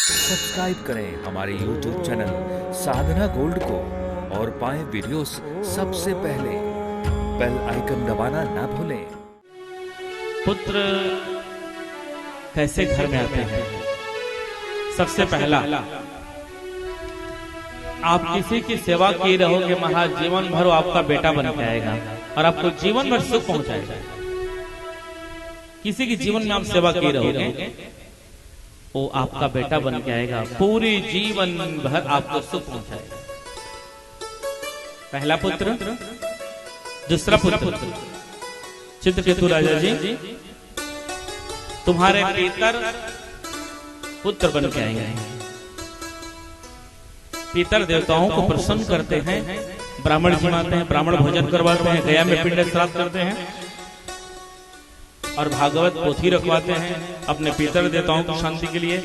Subscribe करें हमारे YouTube channel साधना gold को और पाएं वीडियोस सबसे पहले। बेल आइकन दबाना ना भूलें। पुत्र कैसे घर में आते हैं? सबसे पहला, आप किसी की सेवा किए रहोगे, महाराज जीवन भर आपका बेटा बन के आएगा और आपको जीवन भर सुख पहुंचाएगा। किसी की जीवन में आप सेवा किए रहोगे, वो आपका बेटा बन के आएगा, पूरे जीवन भर आपको सुख पहुंचाएगा। पहला पुत्र। दूसरा पुत्र, चित्रकेतु राजा जी, तुम्हारे पितर पुत्र बन के आएंगे। पितर देवताओं को प्रसन्न करते हैं, ब्राह्मण जिमाते हैं, ब्राह्मण भोजन करवाते हैं, गया में पिंड श्राद्ध करते हैं और भागवत पोथी रखवाते हैं अपने पितर देवताओं की शांति के लिए।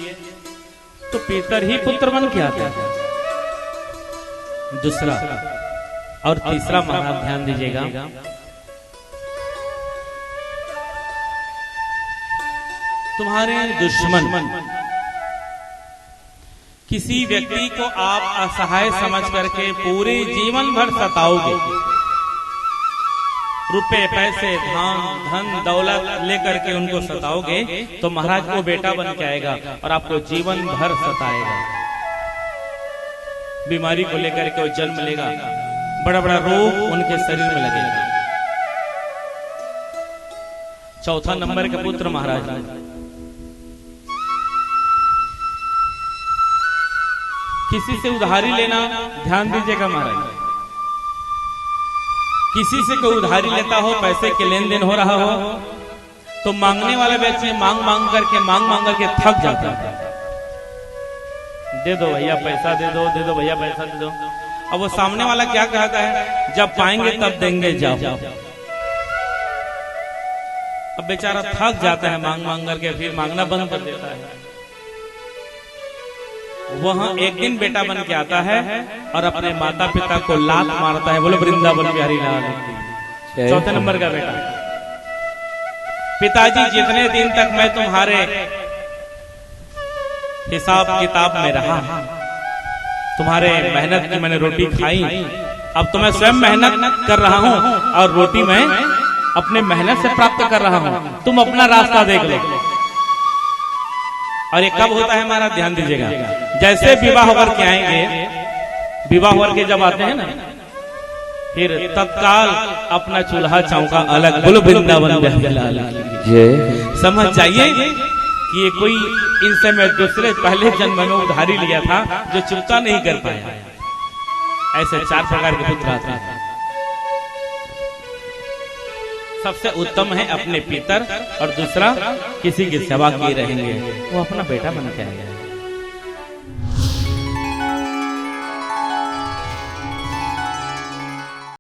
तो पितर ही पुत्र बन के आते हैं। दूसरा और तीसरा महाराज ध्यान दीजिएगा, तुम्हारे दुश्मन किसी व्यक्ति को आप असहाय समझ करके पूरे जीवन भर सताओगे, रुपए पैसे धन दौलत लेकर के उनको सताओगे, तो महाराज वो बेटा बन के आएगा और आपको जीवन भर सताएगा। बीमारी को लेकर के वो जन्म लेगा, बड़ा बड़ा रोग उनके शरीर में लगेगा। चौथा नंबर के पुत्र महाराज, किसी से उधारी लेना, ध्यान दीजिएगा महाराज, किसी से कोई उधारी लेता हो, पैसे के लेन देन हो रहा हो, तो मांगने वाला व्यक्ति मांग मांग करके थक जाता है। दे दो भैया पैसा दे दो भैया पैसा दे दो। अब वो सामने वाला क्या कहता है, जब पाएंगे तब देंगे जाओ। अब बेचारा थक जाता है मांग मांग करके, फिर मांगना बंद कर देता है। वहां एक दिन बेटा बन के आता है और अपने माता पिता को लात मारता है। बोलो वृंदावन बिहारी लाल की। चौथे नंबर का बेटा, पिताजी जितने दिन तक मैं तुम्हारे हिसाब किताब में रहा, तुम्हारे मेहनत की मैंने रोटी खाई, अब तो मैं स्वयं मेहनत कर रहा हूं और रोटी मैं अपने मेहनत से प्राप्त कर रहा हूं, तुम अपना रास्ता देख लो। और ये कब होता है हमारा, ध्यान दीजिएगा, जैसे विवाह होकर के आएंगे, विवाह होकर के जब आते हैं ना, फिर तत्काल अपना चूल्हा चौका अलग। बोलो वृंदावन समझ जाइए कि ये कोई इनसे मैं दूसरे पहले जन्म में उधारी लिया था जो चुकता नहीं कर पाया। ऐसे 4 प्रकार के पुत्र आते हैं। सबसे उत्तम है अपने पितर और दूसरा किसी की सेवा किए रहेंगे, वो अपना बेटा बन के आएगा।